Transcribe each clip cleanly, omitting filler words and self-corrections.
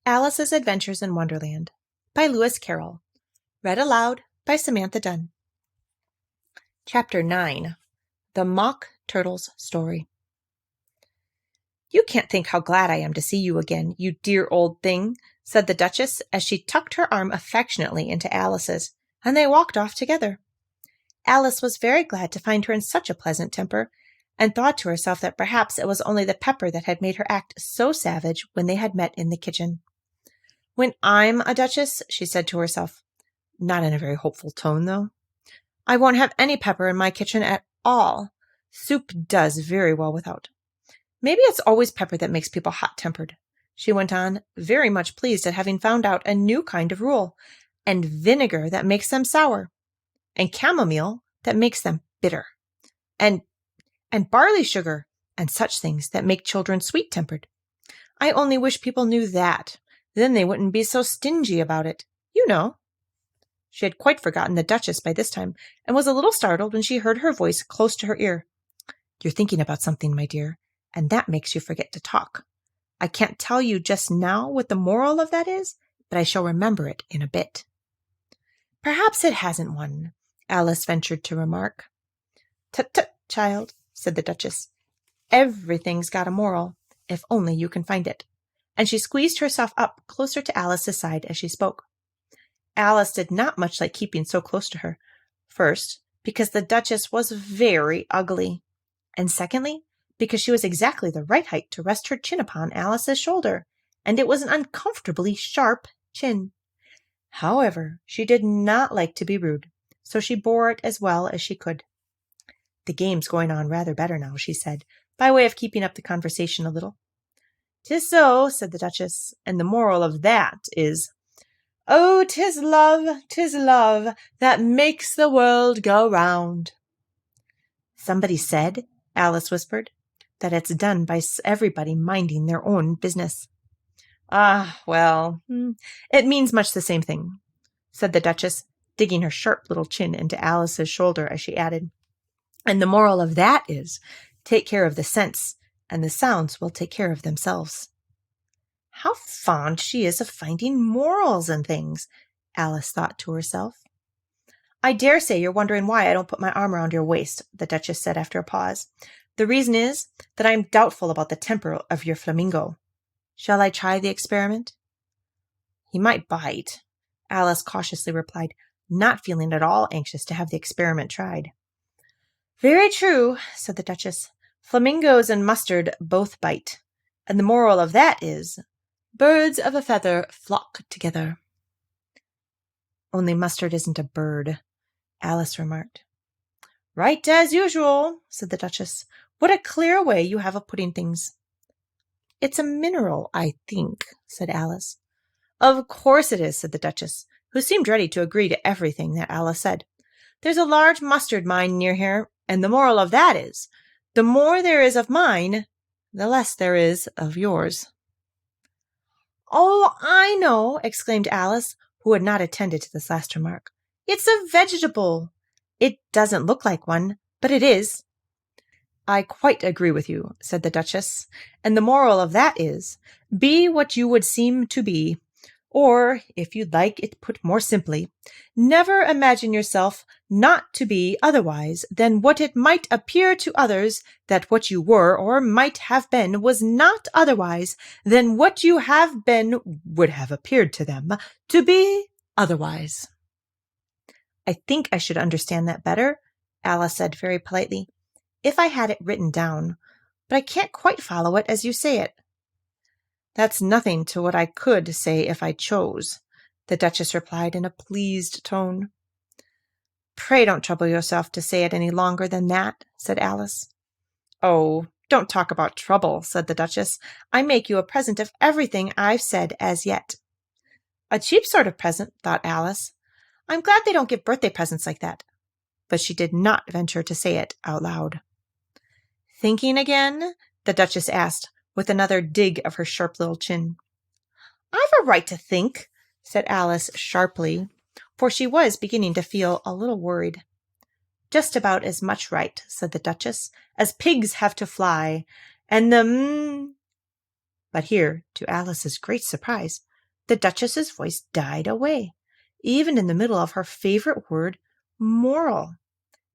Alice's Adventures in Wonderland by Lewis Carroll. Read aloud by Samantha Dunn. Chapter 9. The Mock Turtle's Story. "You can't think how glad I am to see you again, you dear old thing," said the Duchess as she tucked her arm affectionately into Alice's, and they walked off together. Alice was very glad to find her in such a pleasant temper, and thought to herself that perhaps it was only the pepper that had made her act so savage when they had met in the kitchen. "When I'm a duchess," she said to herself, not in a very hopeful tone, though, "I won't have any pepper in my kitchen at all. Soup does very well without. Maybe it's always pepper that makes people hot-tempered," she went on, very much pleased at having found out a new kind of rule, "and vinegar that makes them sour, and chamomile that makes them bitter, and barley sugar, and such things that make children sweet-tempered. I only wish people knew that. Then they wouldn't be so stingy about it. You know." She had quite forgotten the Duchess by this time, and was a little startled when she heard her voice close to her ear. "You're thinking about something, my dear, and that makes you forget to talk. I can't tell you just now what the moral of that is, but I shall remember it in a bit." "Perhaps it hasn't one," Alice ventured to remark. "Tut, tut, child," said the Duchess. "Everything's got a moral, if only you can find it." And she squeezed herself up closer to Alice's side as she spoke. Alice did not much like keeping so close to her. First, because the Duchess was very ugly, and secondly, because she was exactly the right height to rest her chin upon Alice's shoulder, and it was an uncomfortably sharp chin. However, she did not like to be rude, so she bore it as well as she could. "The game's going on rather better now," she said, by way of keeping up the conversation a little. "'Tis so," said the Duchess, "and the moral of that is, 'Oh, 'tis love that makes the world go round.'" "Somebody said," Alice whispered, "that it's done by everybody minding their own business." "Ah, well, it means much the same thing," said the Duchess, digging her sharp little chin into Alice's shoulder as she added, "and the moral of that is, take care of the scents, and the sounds will take care of themselves." "How fond she is of finding morals in things," Alice thought to herself. "I dare say you're wondering why I don't put my arm around your waist," the Duchess said after a pause. "The reason is that I am doubtful about the temper of your flamingo. Shall I try the experiment?" "He might bite," Alice cautiously replied, not feeling at all anxious to have the experiment tried. "Very true," said the Duchess. "Flamingos and mustard both bite, and the moral of that is, birds of a feather flock together." "Only mustard isn't a bird," Alice remarked. "Right as usual," said the Duchess. "What a clear way you have of putting things." "It's a mineral, I think," said Alice. "Of course it is," said the Duchess, who seemed ready to agree to everything that Alice said. "There's a large mustard mine near here, and the moral of that is, the more there is of mine, the less there is of yours." "Oh, I know," exclaimed Alice, who had not attended to this last remark. "It's a vegetable. It doesn't look like one, but it is." "I quite agree with you," said the Duchess, "and the moral of that is, be what you would seem to be. Or, if you'd like it put more simply, never imagine yourself not to be otherwise than what it might appear to others that what you were or might have been was not otherwise than what you have been would have appeared to them to be otherwise." "I think I should understand that better," Alice said very politely, "if I had it written down, but I can't quite follow it as you say it." "That's nothing to what I could say if I chose," the Duchess replied in a pleased tone. "Pray don't trouble yourself to say it any longer than that," said Alice. "Oh, don't talk about trouble," said the Duchess. "I make you a present of everything I've said as yet." A cheap sort of present, thought Alice. I'm glad they don't give birthday presents like that. But she did not venture to say it out loud. "Thinking again?" the Duchess asked, with another dig of her sharp little chin. "I've a right to think," said Alice sharply, for she was beginning to feel a little worried. "Just about as much right," said the Duchess, "as pigs have to fly, and the But here, to Alice's great surprise, the Duchess's voice died away, even in the middle of her favorite word, moral,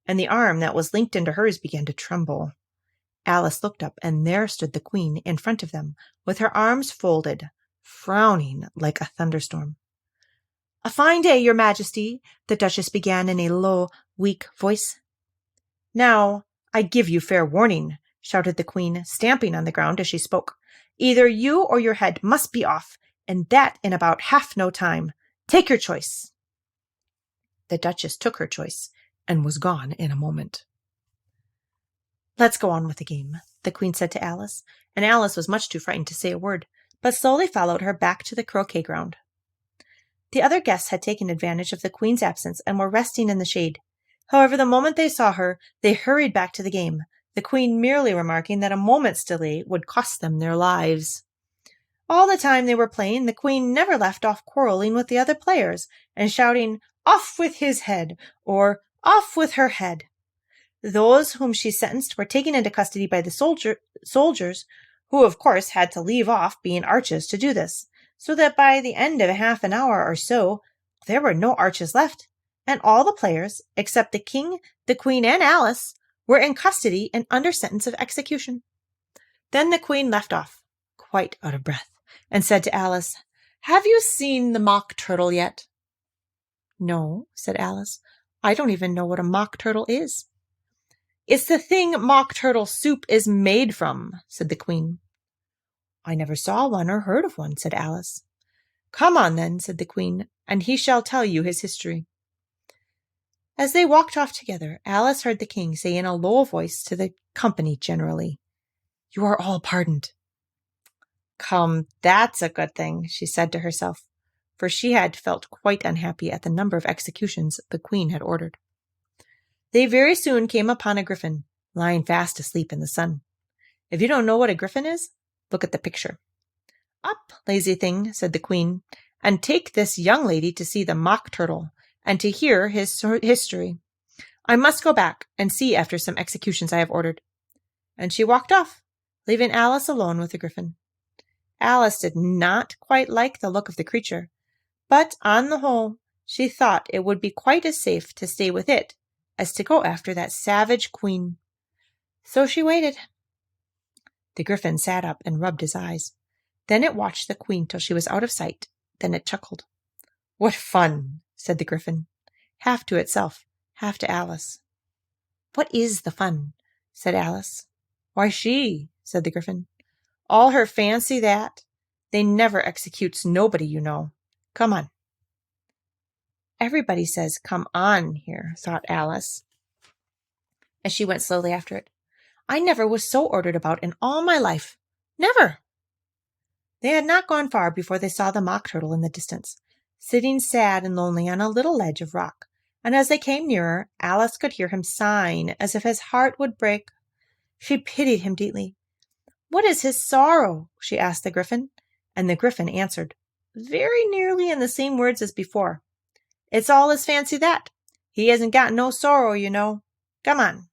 and the arm that was linked into hers began to tremble. Alice looked up, and there stood the Queen in front of them, with her arms folded, frowning like a thunderstorm. "A fine day, Your Majesty," the Duchess began in a low, weak voice. "Now, I give you fair warning," shouted the Queen, stamping on the ground as she spoke. "Either you or your head must be off, and that in about half no time. Take your choice." The Duchess took her choice and was gone in a moment. "Let's go on with the game," the Queen said to Alice, and Alice was much too frightened to say a word, but slowly followed her back to the croquet ground. The other guests had taken advantage of the Queen's absence and were resting in the shade. However, the moment they saw her, they hurried back to the game, the Queen merely remarking that a moment's delay would cost them their lives. All the time they were playing, the Queen never left off quarreling with the other players and shouting, "Off with his head," or "Off with her head." Those whom she sentenced were taken into custody by the soldiers, who of course had to leave off being arches to do this, so that by the end of half an hour or so there were no arches left, and all the players, except the King, the Queen, and Alice, were in custody and under sentence of execution. Then the Queen left off, quite out of breath, and said to Alice, "Have you seen the mock turtle yet?" "No," said Alice. "I don't even know what a mock turtle is." "It's the thing mock turtle soup is made from," said the Queen. "I never saw one or heard of one," said Alice. "Come on, then," said the Queen, "and he shall tell you his history." As they walked off together, Alice heard the King say in a low voice to the company generally, "You are all pardoned." "Come, that's a good thing," she said to herself, for she had felt quite unhappy at the number of executions the Queen had ordered. They very soon came upon a griffin, lying fast asleep in the sun. If you don't know what a griffin is, look at the picture. "Up, lazy thing," said the Queen, "and take this young lady to see the mock turtle, and to hear his history. I must go back and see after some executions I have ordered." And she walked off, leaving Alice alone with the griffin. Alice did not quite like the look of the creature, but on the whole, she thought it would be quite as safe to stay with it as to go after that savage Queen. So she waited. The griffin sat up and rubbed his eyes. Then it watched the Queen till she was out of sight. Then it chuckled. "What fun," said the griffin, half to itself, half to Alice. "What is the fun?" said Alice. "Why, she," said the griffin. "All her fancy that. They never executes nobody, you know. Come on." "Everybody says 'come on' here," thought Alice, as she went slowly after it. "I never was so ordered about in all my life. Never." They had not gone far before they saw the mock turtle in the distance, sitting sad and lonely on a little ledge of rock, and as they came nearer, Alice could hear him sighing as if his heart would break. She pitied him deeply. "What is his sorrow?" she asked the griffin, and the griffin answered, very nearly in the same words as before, "It's all his fancy that. He hasn't got no sorrow, you know. Come on."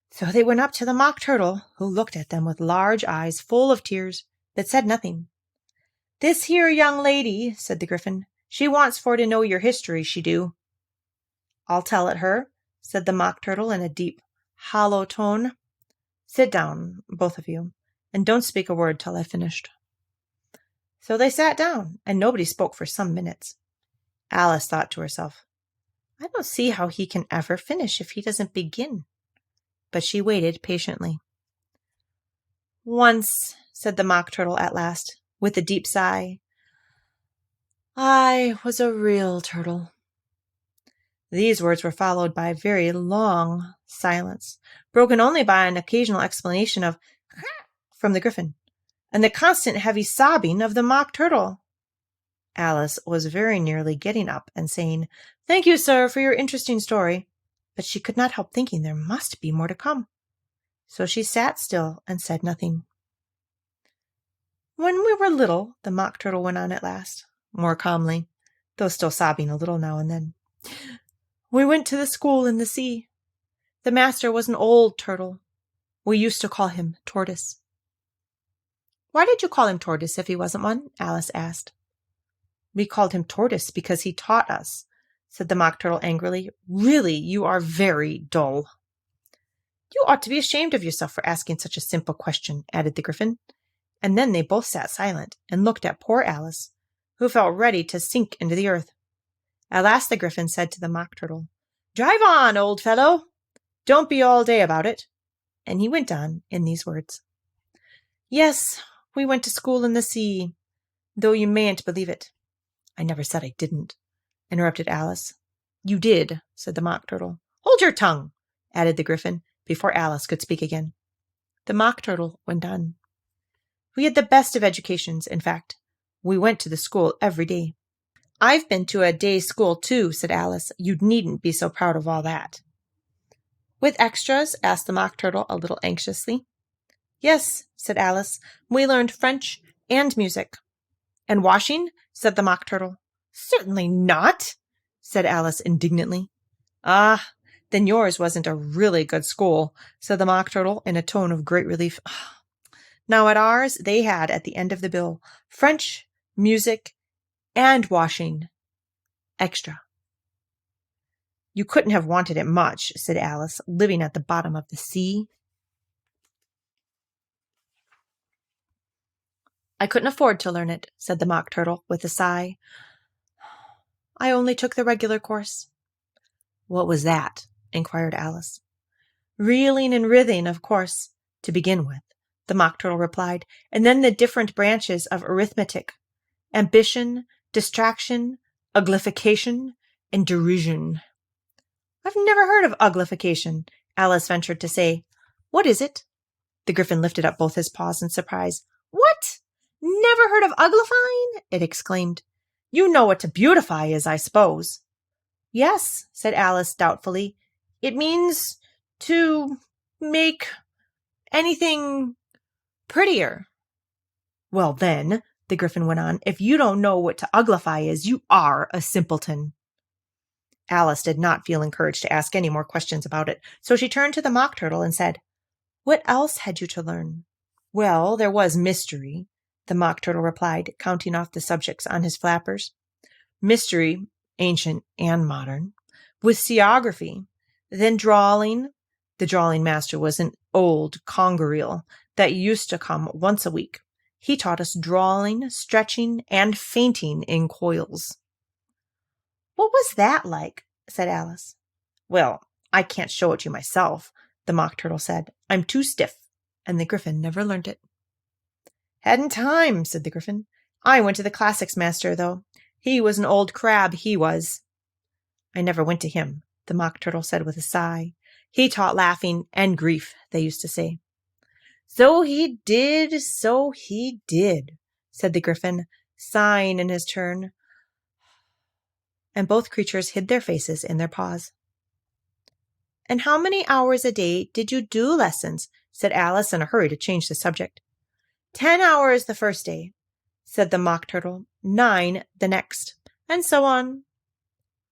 So they went up to the mock turtle, who looked at them with large eyes full of tears, but said nothing. "This here young lady," said the griffin, "she wants for to know your history, she do." "I'll tell it her," said the mock turtle in a deep, hollow tone. "Sit down, both of you, and don't speak a word till I've finished." So they sat down, and nobody spoke for some minutes. Alice thought to herself, "I don't see how he can ever finish if he doesn't begin." But she waited patiently. "Once," said the mock turtle at last, with a deep sigh, "I was a real turtle." These words were followed by a very long silence, broken only by an occasional exclamation of from the griffin, and the constant heavy sobbing of the mock turtle. Alice was very nearly getting up and saying, "Thank you, sir, for your interesting story," but she could not help thinking there must be more to come. So she sat still and said nothing. "When we were little," the mock turtle went on at last, more calmly, though still sobbing a little now and then, "we went to the school in the sea. The master was an old turtle. We used to call him Tortoise." Why did you call him Tortoise if he wasn't one? Alice asked. We called him Tortoise because he taught us, said the Mock Turtle angrily. Really, you are very dull. You ought to be ashamed of yourself for asking such a simple question, added the Gryphon. And then they both sat silent and looked at poor Alice, who felt ready to sink into the earth. At last the Gryphon said to the Mock Turtle, Drive on, old fellow! Don't be all day about it. And he went on in these words. Yes, we went to school in the sea, though you mayn't believe it. I never said I didn't, interrupted Alice. You did, said the Mock Turtle. Hold your tongue, added the Gryphon, before Alice could speak again. The Mock Turtle went on. We had the best of educations, in fact. We went to the school every day. I've been to a day school, too, said Alice. You needn't be so proud of all that. With extras? Asked the Mock Turtle a little anxiously. Yes, said Alice. We learned French and music. And washing? Said the Mock Turtle. Certainly not, said Alice indignantly. Ah, then yours wasn't a really good school, said the Mock Turtle in a tone of great relief. Now at ours they had at the end of the bill French, music, and washing. Extra. You couldn't have wanted it much, said Alice, living at the bottom of the sea. I couldn't afford to learn it, said the Mock Turtle with a sigh. I only took the regular course. What was that? Inquired Alice. Reeling and writhing, of course, to begin with, the Mock Turtle replied, and then the different branches of arithmetic, ambition, distraction, uglification, and derision. I've never heard of uglification, Alice ventured to say. What is it? The Gryphon lifted up both his paws in surprise. What? Never heard of uglifying? It exclaimed. You know what to beautify is, I suppose. Yes, said Alice doubtfully. It means to make anything prettier. Well then, the Gryphon went on, if you don't know what to uglify is, you are a simpleton. Alice did not feel encouraged to ask any more questions about it, so she turned to the Mock Turtle and said, What else had you to learn? Well, there was mystery, the Mock Turtle replied, counting off the subjects on his flappers. Mystery, ancient and modern, with seaography, then drawing. The drawing master was an old congareel that used to come once a week. He taught us drawing, stretching, and fainting in coils. What was that like? Said Alice. Well, I can't show it you myself, the Mock Turtle said. I'm too stiff, and the Gryphon never learned it. Hadn't time, said the Gryphon. I went to the classics master, though. He was an old crab, he was. I never went to him, the Mock Turtle said with a sigh. He taught laughing and grief, they used to say. So he did, said the Gryphon, sighing in his turn. And both creatures hid their faces in their paws. And how many hours a day did you do lessons? Said Alice in a hurry to change the subject. 10 hours the first day, said the Mock Turtle, 9 the next, and so on.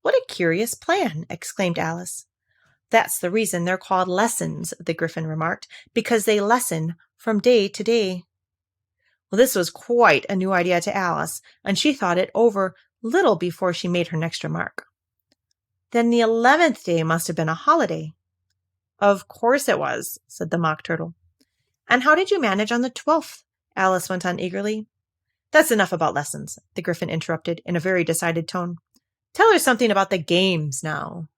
What a curious plan, exclaimed Alice. That's the reason they're called lessons, the Gryphon remarked, because they lessen from day to day. Well, this was quite a new idea to Alice, and she thought it over little before she made her next remark. Then the 11th day must have been a holiday. Of course it was, said the Mock Turtle. And how did you manage on the 12th? Alice went on eagerly. That's enough about lessons, the Gryphon interrupted in a very decided tone. Tell her something about the games now.